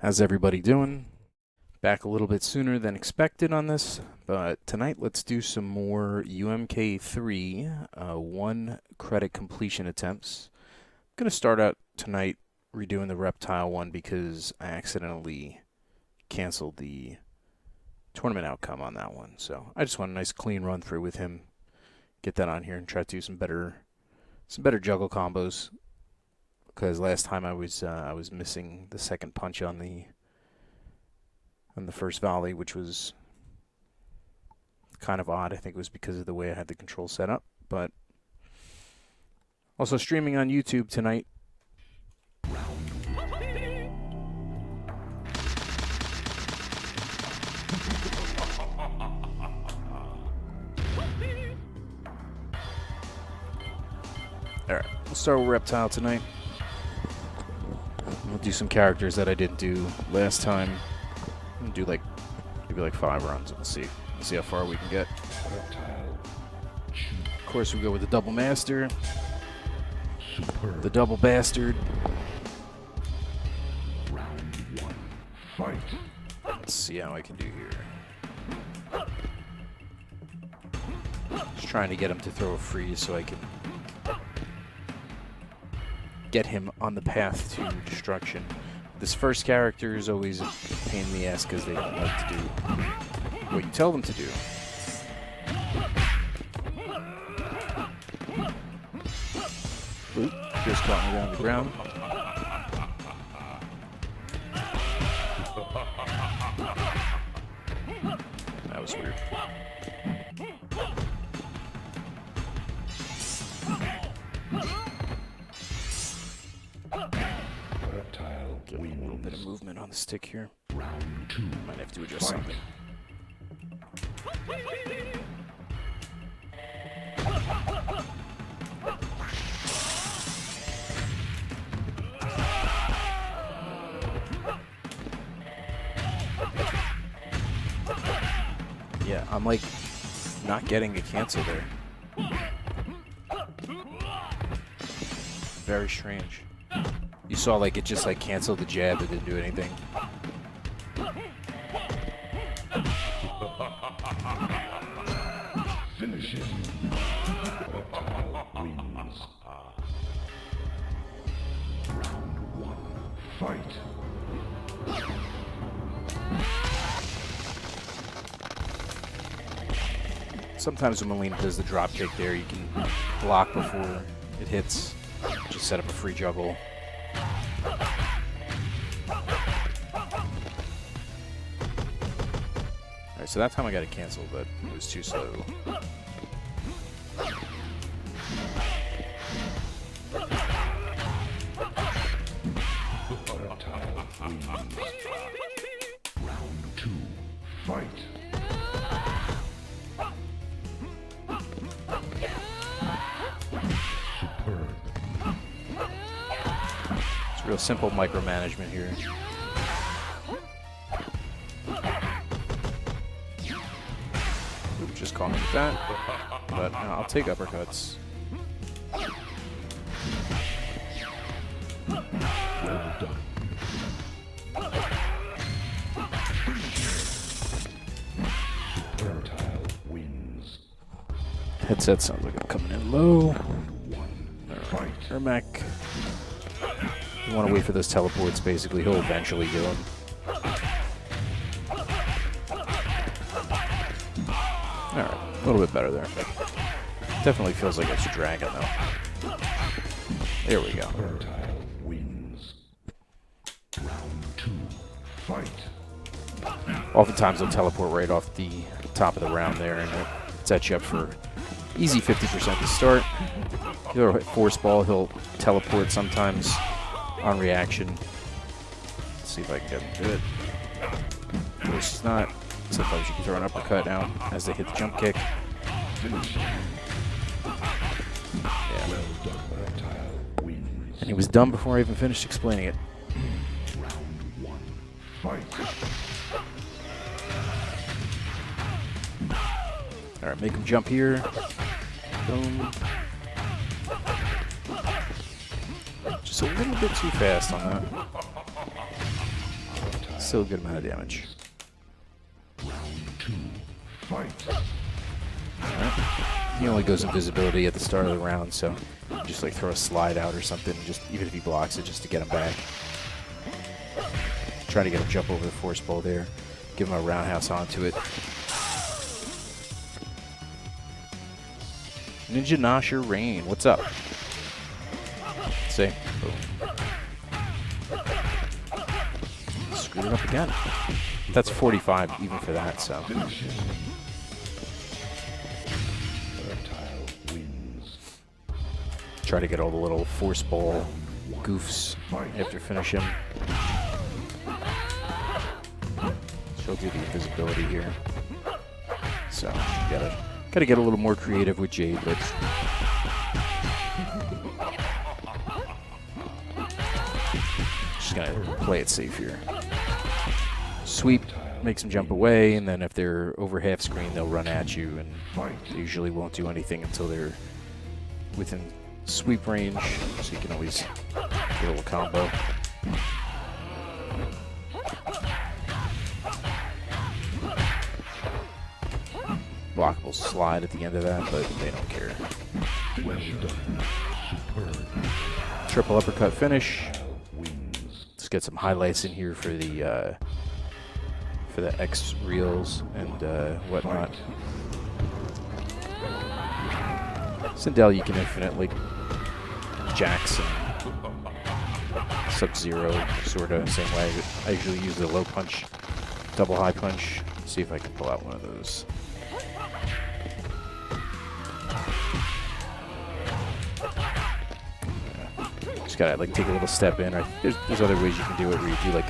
How's everybody doing? Back a little bit sooner than expected on this, but tonight let's do some more UMK3 one credit completion attempts. I'm going to start out tonight redoing the Reptile one because I accidentally canceled the tournament outcome on that one. So I just want a nice clean run through with him, get that on here and try to do some better juggle combos. Because last time I was missing the second punch on the first volley, which was kind of odd. I think it was because of the way I had the control set up. But also streaming on YouTube tonight. Alright, we'll start with Reptile tonight. We'll do some characters that I didn't do last time. We'll do maybe 5 runs and we'll see how far we can get. Of course we go with the double master. The double bastard. Round 1. Fight. Let's see how I can do here. Just trying to get him to throw a freeze so I can get him on the path to destruction. This first character is always a pain in the ass because they don't like to do what you tell them to do. Oop, just caught me down the ground. That was weird. Reptile Get a wins. little bit of movement on the stick here. Round 2. Might have to adjust Fight. something. Yeah, I'm like not getting a cancel there. Very strange. You saw like it just like canceled the jab, it didn't do anything. Finish him. Reptile wins. Round 1. Fight. Sometimes when Melina does the drop kick there, you can block before it hits. Just set up a free juggle. Alright, so that time I got it canceled, but it was too slow. Reptile wins. Round 2. Fight. Superb. It's real simple micromanagement here. Oop, just caught me with that. But I'll take uppercuts. Well done. Reptile wins. Headset sounds like I'm coming in low. Round 1. Fight. Ermac. You want to wait for those teleports, basically. He'll eventually do them. Alright, a little bit better there. Definitely feels like it's a dragon, though. There we go. Reptile wins. Round 2. Fight. Oftentimes they'll teleport right off the top of the round there, and it sets you up for easy 50% to start. He'll hit force ball, he'll teleport sometimes on reaction. Let's see if I can get him to do it. Of course he's not. Sometimes you can throw an uppercut now as they hit the jump kick. Finish him. Yeah. Well done. Reptile wins. And he was done before I even finished explaining it. Round 1. Fight. Alright, make him jump here. Boom. Just a little bit too fast on that. Still a good amount of damage. Round 2. Fight. Alright. He only goes invisibility at the start of the round, so just like throw a slide out or something, just even if he blocks it, just to get him back. Try to get him jump over the force bowl there. Give him a roundhouse onto it. Ninja Nosher Rain, what's up? See? Boom. Screwed it up again. That's 45 even for that, so. Reptile wins. Try to get all the little force ball goofs after finish him. She'll do the invisibility here. So, gotta get a little more creative with Jade, but just gonna play it safe here. Sweep, makes them jump away, and then if they're over half screen, they'll run at you, and they usually won't do anything until they're within sweep range, so you can always get a little combo. Blockable slide at the end of that, but they don't care. Well done. Superb. Triple uppercut finish. Wins. Let's get some highlights in here for the X reels and whatnot. Sindel, you can infinitely Jax and Sub-Zero, sort of same way. I usually use the low punch, double high punch. See if I can pull out one of those. Just gotta like take a little step in. Or there's other ways you can do it where you do like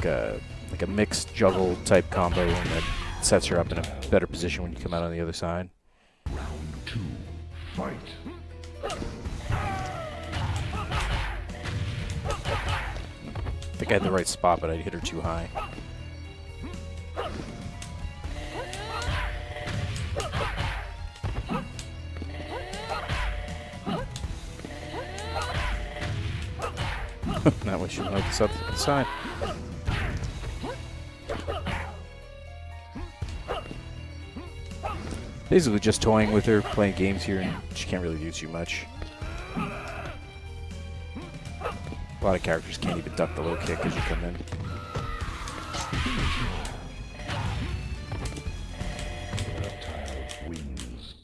a mixed juggle type combo, and then sets her up in a better position when you come out on the other side. Round 2. Fight. I think I had the right spot, but I hit her too high. That way she won't like this up to the side. Basically just toying with her, playing games here, and she can't really do too much. A lot of characters can't even duck the low kick as you come in. Reptile wins.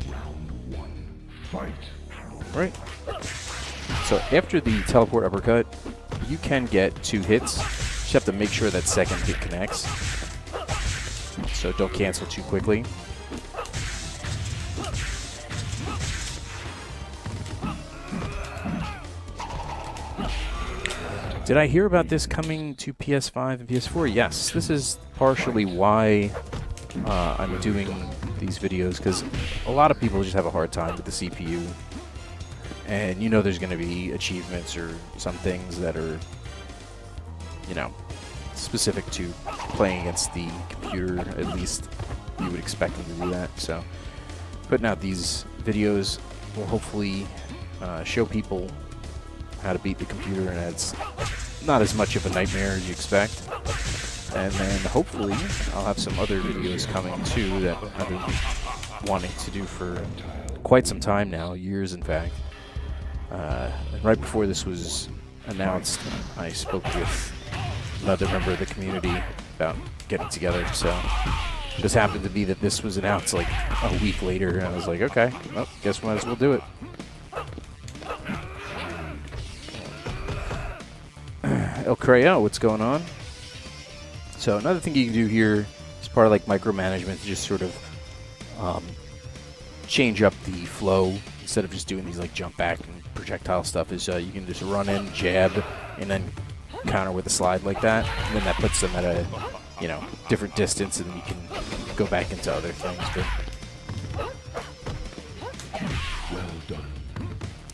Round 1. Fight. Right. So after the teleport uppercut, you can get 2 hits. You just have to make sure that second hit connects. So don't cancel too quickly. Did I hear about this coming to PS5 and PS4? Yes. This is partially why I'm doing these videos, because a lot of people just have a hard time with the CPU. And you know there's going to be achievements or some things that are, you know, specific to playing against the computer. At least you would expect them to do that. So putting out these videos will hopefully show people how to beat the computer, and it's not as much of a nightmare as you expect. And then hopefully I'll have some other videos coming too that I've been wanting to do for quite some time now, years in fact. And right before this was announced, I spoke with another member of the community about getting together. So it just happened to be that this was announced like a week later, and I was like, okay, well, guess we might as well do it. El Creo, what's going on? So another thing you can do here is part of like micromanagement, to just sort of change up the flow instead of just doing these like jump back and projectile stuff. Is you can just run in, jab, and then counter with a slide like that, and then that puts them at a, you know, different distance, and then you can go back into other things. But Well done.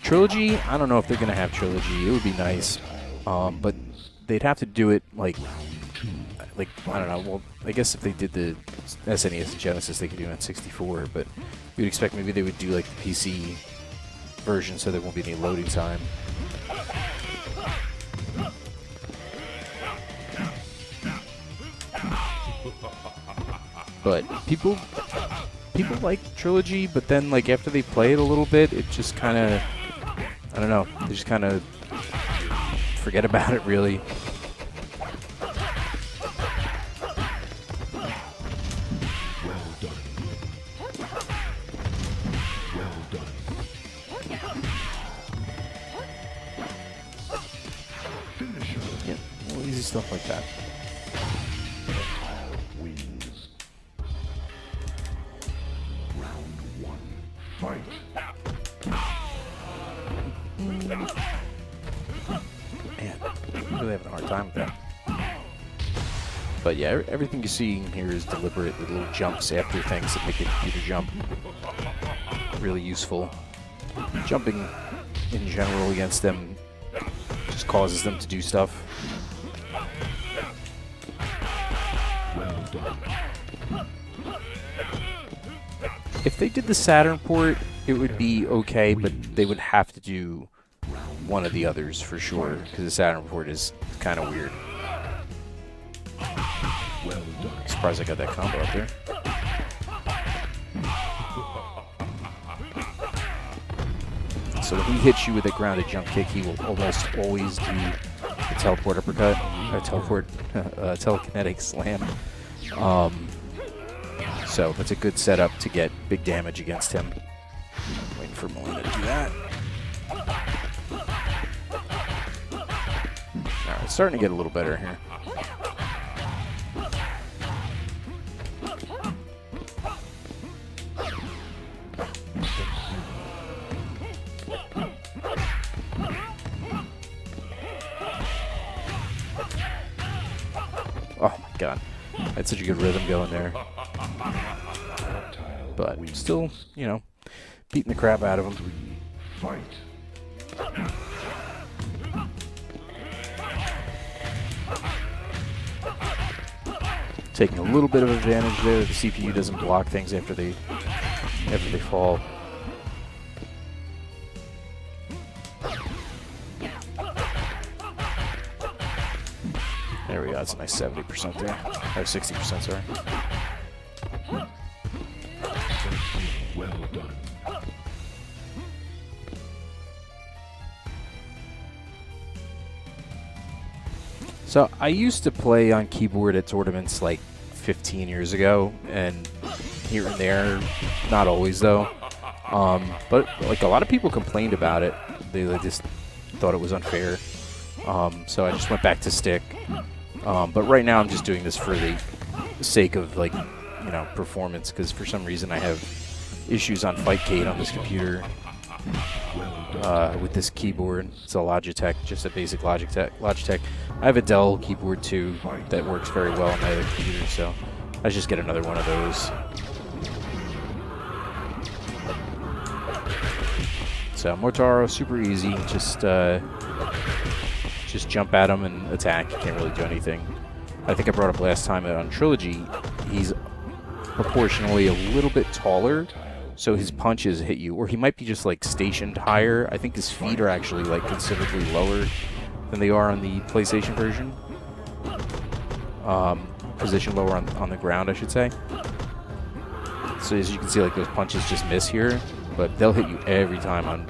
Trilogy, I don't know if they're gonna have Trilogy. It would be nice, but they'd have to do it like I don't know. Well, I guess if they did the SNES and Genesis, they could do it on 64. But you'd expect maybe they would do like the PC version, so there won't be any loading time. But people like Trilogy, but then like after they play it a little bit, it just kind of, I don't know, they just kind of forget about it really. Yeah, well, easy stuff like that. Wins. Round 1. Fight. Man, I'm really having a hard time with that. But yeah, everything you're seeing here is deliberate, with little jumps after things that make the computer jump. Really useful. Jumping in general against them just causes them to do stuff. Well done. If they did the Saturn port, it would be okay, but they would have to do one of the others for sure, because the Saturn port is kind of weird. Well done. Surprised I got that combo up there. So when he hits you with a grounded jump kick, he will almost always do a teleport uppercut, or telekinetic slam. So that's a good setup to get big damage against him. Waiting for Melina to do that. Alright, starting to get a little better here. Oh my god. I had such a good rhythm going there. But still, you know, beating the crap out of him. Fight. Taking a little bit of advantage there. The CPU doesn't block things after they fall. There we go. That's a nice 70% there. Or 60%, sorry. Well done. So I used to play on keyboard at tournaments like 15 years ago, and here and there, not always though. But like a lot of people complained about it. They just thought it was unfair. So I just went back to stick. But right now I'm just doing this for the sake of like, you know, performance, because for some reason I have issues on Fightcade on this computer with this keyboard. It's a Logitech, just a basic Logitech. I have a Dell keyboard too that works very well on my other computer, so I just get another one of those. So Mortaro, super easy. Just jump at him and attack. You can't really do anything. I think I brought up last time that on Trilogy, he's proportionally a little bit taller, so his punches hit you, or he might be just like stationed higher. I think his feet are actually like considerably lower than they are on the PlayStation version. Position lower on the ground, I should say. So as you can see, like those punches just miss here, but they'll hit you every time on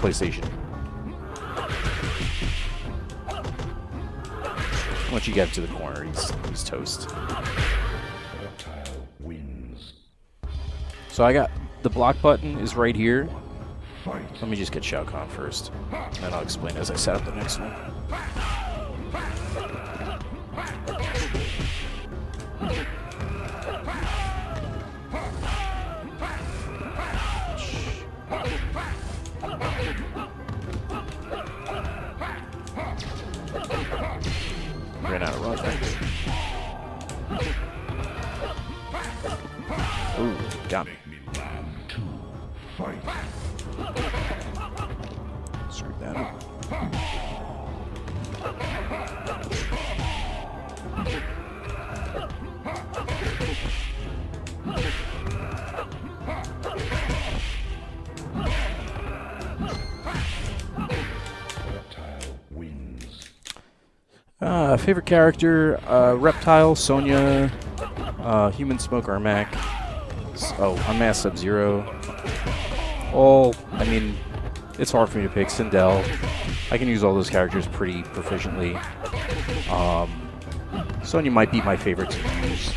PlayStation. Once you get to the corner, he's toast. Reptile wins. So I got the block button is right here. Fight. Let me just get Shao Kahn first, and then I'll explain as I set up the next one. Ran out of runs, right? Ooh, got me. Fight. Screw that up. Reptile wins. Favorite character, Reptile, Sonya. Human Smoke Armac. Oh, Unmasked Sub-Zero. I mean, it's hard for me to pick. Sindel. I can use all those characters pretty proficiently. Sonya might be my favorite to use.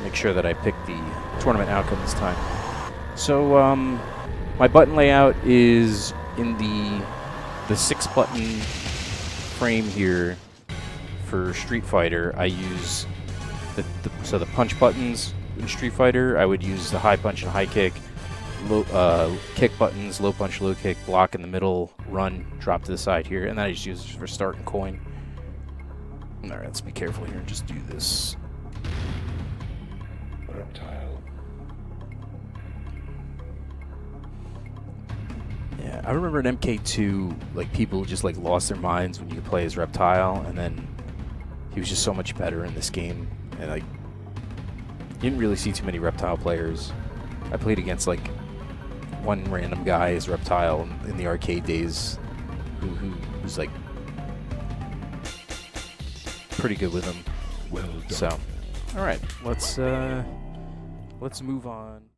Make sure that I pick the tournament outcome this time. So, my button layout is in the 6-button frame here for Street Fighter. I use the punch buttons in Street Fighter. I would use the high punch and high kick, kick buttons, low punch, low kick, block in the middle, run, drop to the side here, and then I just use this for start and coin. Alright, let's be careful here and just do this. Reptile. Yeah, I remember in MK2, like, people just like lost their minds when you could play as Reptile, and then he was just so much better in this game, and like, you didn't really see too many Reptile players. I played against like one random guy as Reptile in the arcade days, who was like pretty good with him. Well done. So, all right, let's move on.